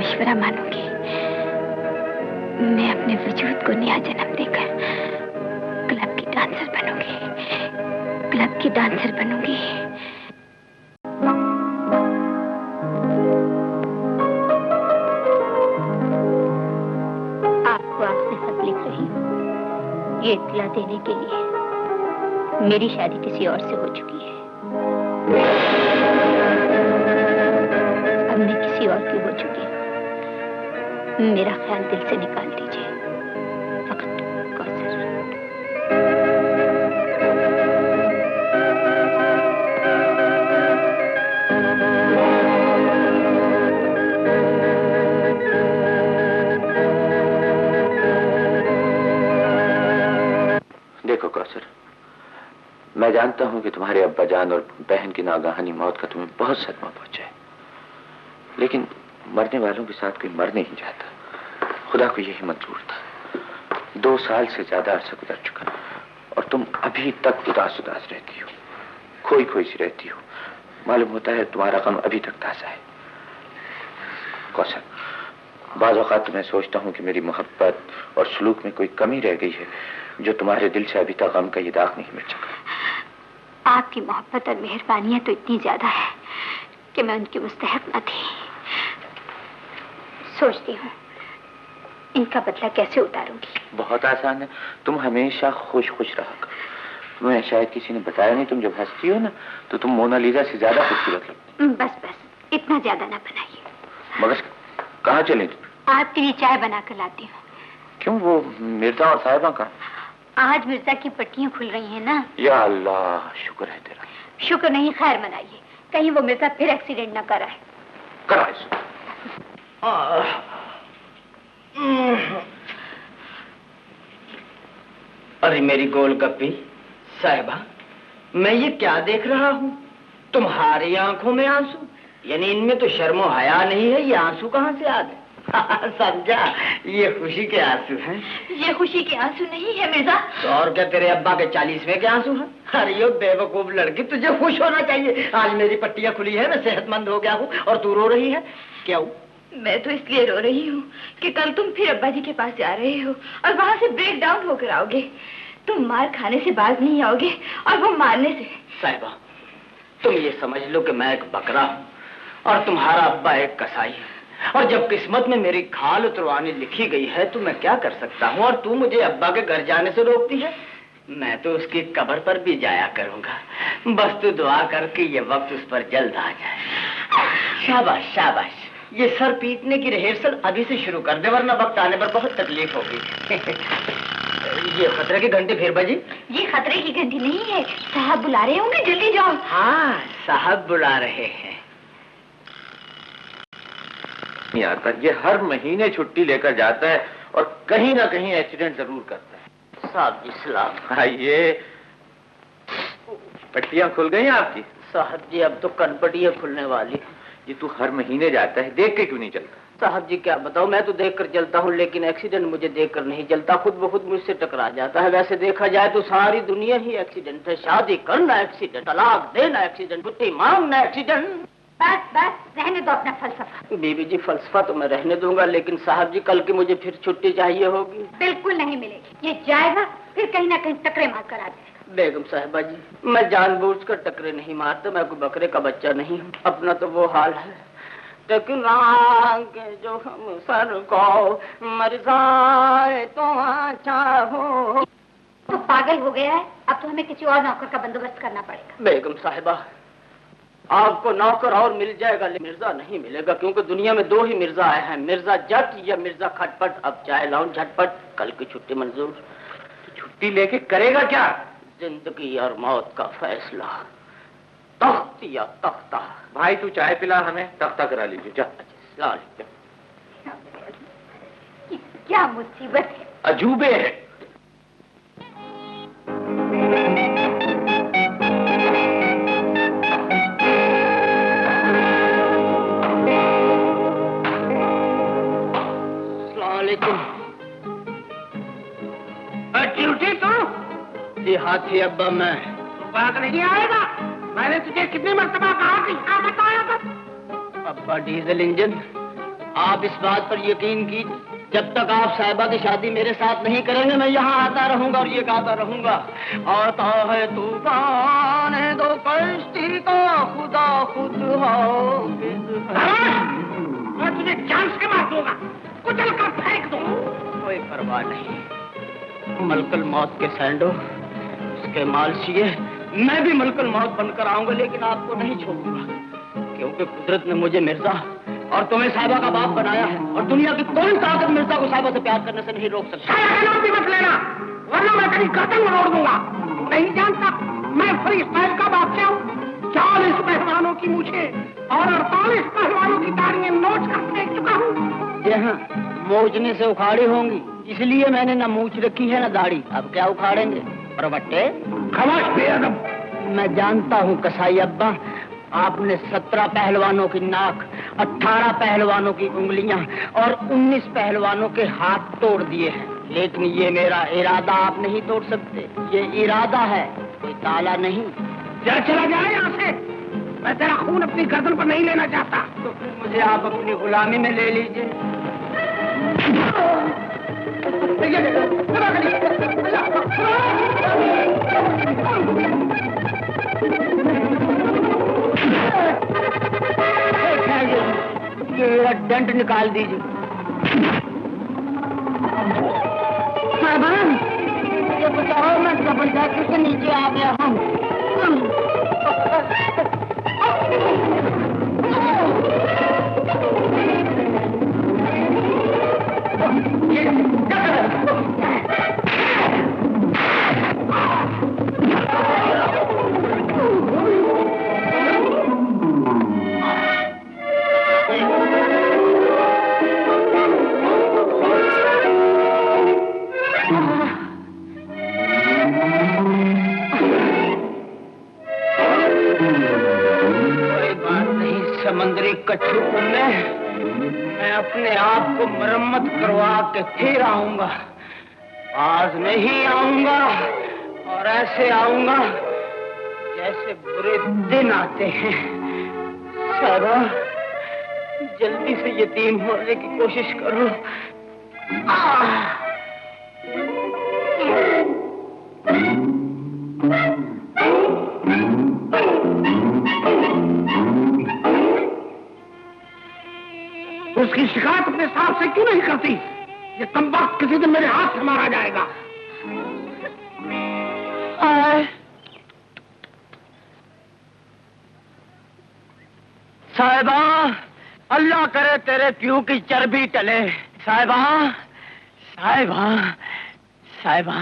मशवरा मानूंगी। मैं अपने वजूद को नया जन्म देकर क्लब की डांसर बनूंगी, क्लब की डांसर बनूंगी। आपको आपसे खत लिख रही हूँ ये इत्तला देने के लिए मेरी शादी किसी और से हो चुकी है। अब मैं किसी और की हो चुकी हूँ। मेरा ख्याल दिल से निकाल दीजिए। फकत कौसर। देखो कौसर, मैं जानता हूं कि तुम्हारे अब्बा जान और बहन की नागाहानी मौत का तुम्हें बहुत सदमा पहुंचा है, लेकिन मरने वालों के साथ कोई मर नहीं जाता। खुदा को यही मंजूर था। 2 साल से ज्यादा अरसा गुजर चुका और तुम अभी तक उदास उदास रहती हो, खोई खोई सी रहती हो। मालूम होता है तुम्हारा गम अभी तक ताजा है। कौसर, बाज़ औक़ात तो मैं सोचता हूँ कि मेरी मोहब्बत और सलूक में कोई कमी रह गई है जो तुम्हारे दिल से अभी तक गम का ये दाग नहीं मिट सका। आपकी मोहब्बत और मेहरबानियां तो इतनी ज्यादा है कि मैं उनकी मुस्तहक न थी। सोचती हूँ इनका बदला कैसे उतारूंगी। बहुत आसान है, तुम हमेशा खुश खुश रहा करो। तुम्हें शायद किसी ने बताया नहीं, तुम जब हंसती हो ना तो तुम मोनालिसा से ज्यादा खूबसूरत लगती हो। बस बस इतना ज्यादा ना बनाइए। मगर कहाँ चले तुम? आपके लिए चाय बनाकर लाती हूँ। क्यों, वो मिर्जा और साहिबा का? आज मिर्जा की पट्टियां खुल रही हैं ना। या अल्लाह, शुक्र है तेरा। शुक्र नहीं, खैर मनाइए, कहीं वो मिर्जा फिर एक्सीडेंट न कराए। कराए। अरे मेरी गोलगप्पी साहिबा, मैं ये क्या देख रहा हूँ? तुम्हारी आंखों में आंसू, यानी इनमें तो शर्मो हया नहीं है, ये आंसू कहाँ से आ गए? समझा, ये खुशी के आंसू हैं। ये खुशी के आंसू नहीं है मिर्जा। तो और क्या, तेरे अब्बा के 40वें के आंसू हैं? अरे यो बेवकूफ लड़की, तुझे खुश होना चाहिए। आज मेरी पट्टियां खुली है, मैं सेहतमंद हो गया हूँ और तू रो रही है। क्यों? मैं तो इसलिए रो रही हूँ कि कल तुम फिर अब्बा जी के पास जा रहे हो और वहाँ से ब्रेक डाउन होकर आओगे। तुम मार खाने से बाज नहीं आओगे और वो मारने से। साहिबा, तुम ये समझ लो कि मैं एक बकरा हूँ और तुम्हारा अब्बा एक कसाई है, और जब किस्मत में मेरी खाल उतरवानी लिखी गई है तो मैं क्या कर सकता हूँ? और तू मुझे अब्बा के घर जाने से रोकती है। मैं तो उसकी कब्र पर भी जाया करूंगा, बस तू दुआ कर कि ये वक्त उस पर जल्द आ जाए। शाबाश शाबाश, ये सर पीटने की रिहर्सल अभी से शुरू कर दे, वरना वक्त आने पर बहुत तकलीफ होगी। ये खतरे की घंटी फिर बजी? ये खतरे की घंटी नहीं है, साहब बुला रहे होंगे, जल्दी जाओ। हाँ, साहब बुला रहे हैं। नहीं आता, ये हर महीने छुट्टी लेकर जाता है और कहीं ना कहीं एक्सीडेंट जरूर करता है। साहब जी सलाम। आइए, पट्टियां खुल गई आपकी? साहब जी अब तो कनपटियां खुलने वाली। ये तू हर महीने जाता है, देख के क्यों नहीं चलता? साहब जी क्या बताओ, मैं तो देख कर चलता हूँ, लेकिन एक्सीडेंट मुझे देख कर नहीं चलता, खुद ब खुद मुझसे टकरा जाता है। वैसे देखा जाए तो सारी दुनिया ही एक्सीडेंट है। शादी करना एक्सीडेंट, तलाक देना एक्सीडेंट, छुट्टी मांगना एक्सीडेंट। बस बस रहने दो अपना फलसफा। बीबी जी फलसफा तो मैं रहने दूंगा, लेकिन साहब जी कल की मुझे फिर छुट्टी चाहिए होगी। बिल्कुल नहीं मिलेगी, ये जाएगा फिर कहीं ना कहीं टकरे मार कर आ जाएगा। बेगम साहिबा जी, मैं जानबूझकर टकरे नहीं मारता, मैं कोई बकरे का बच्चा नहीं हूँ। अपना तो वो हाल है, टकरा के जो हम सर को मर जाए तो अच्छा हो। तो पागल हो गया है, अब तो हमें किसी और नौकर का बंदोबस्त करना पड़ेगा। बेगम साहिबा, आपको नौकर और मिल जाएगा, लेकिन मिर्जा नहीं मिलेगा, क्योंकि दुनिया में 2 ही मिर्जा आए हैं, मिर्जा जट या मिर्जा खटपट। अब चाय लाऊं झटपट, कल की छुट्टी मंजूर। छुट्टी लेके करेगा क्या? जिंदगी और मौत का फैसला, तख्त या तख्ता। भाई तू चाय पिला, हमें तख्ता करा लीजिए। जा। क्या मुसीबत है, अजूबे है। ड्यूटी तो जी हाथी अब्बा, मैं बात नहीं आएगा। मैंने तुझे कितनी मर्तबा कहा कि क्या बताया था? अब्बा डीजल इंजन आप इस बात पर यकीन कीजिए, जब तक आप साहिबा की शादी मेरे साथ नहीं करेंगे मैं यहाँ आता रहूंगा और ये गाता रहूंगा। आता है तूफान है दो कश्ती का खुदा खुद मैं तुझे जान से मार दूंगा, कुचल कर फेंक दूंगा। कोई परवाह नहीं, मलकल मौत के सैंडो, उसके मालशिए मैं भी मलकल मौत बनकर आऊंगा, लेकिन आपको नहीं छोड़ूंगा, क्योंकि कुदरत ने मुझे मिर्जा और तुम्हें साहिबा का बाप बनाया है, और दुनिया की कोई ताकत मिर्जा को साहिबा से प्यार करने से नहीं रोक सकती। मत लेना, वरना मैं तेरी गर्दन में रोक दूंगा। नहीं जानता मैं फ्री स्टाइल का बादशाह हूँ। 40 पहलवानों की मूछे और 48 पहलवानों की दाढ़ियां नोच कर फेंक चुका हूँ। जी हाँ, मोचने से उखाड़ी होंगी, इसलिए मैंने न मूछ रखी है न दाढ़ी। अब क्या उखाड़ेंगे परवट्टे? खामोश बेअदब। मैं जानता हूँ कसाई अब्बा, आपने 17 पहलवानों की नाक, 18 पहलवानों की उंगलियां और 19 पहलवानों के हाथ तोड़ दिए हैं, लेकिन ये मेरा इरादा आप नहीं तोड़ सकते। ये इरादा है, कोई ताला नहीं। जरा चला जाए यहाँ से, मैं तेरा खून अपनी गर्दन पर नहीं लेना चाहता। तो फिर मुझे आप अपनी गुलामी में ले लीजिए। ये डंड निकाल दीजिए। साहबान, ये बताओ, मैं जबरदस्ती से नीचे आ गया हूँ। समंदरी कछुओं में मैं अपने आप को मरम्मत करवा के फिर आऊंगा। आज में ही आऊंगा और ऐसे आऊंगा जैसे बुरे दिन आते हैं। सारा जल्दी से यतीम होने की कोशिश करो। उसकी शिकायत अपने साहब से क्यों नहीं करती? ये कमबख्त किसी दिन मेरे हाथ से मारा जाएगा। साहिबा, अल्लाह करे तेरे प्यू की चर्बी टले। साहिबा, साहिबा, साहिबा।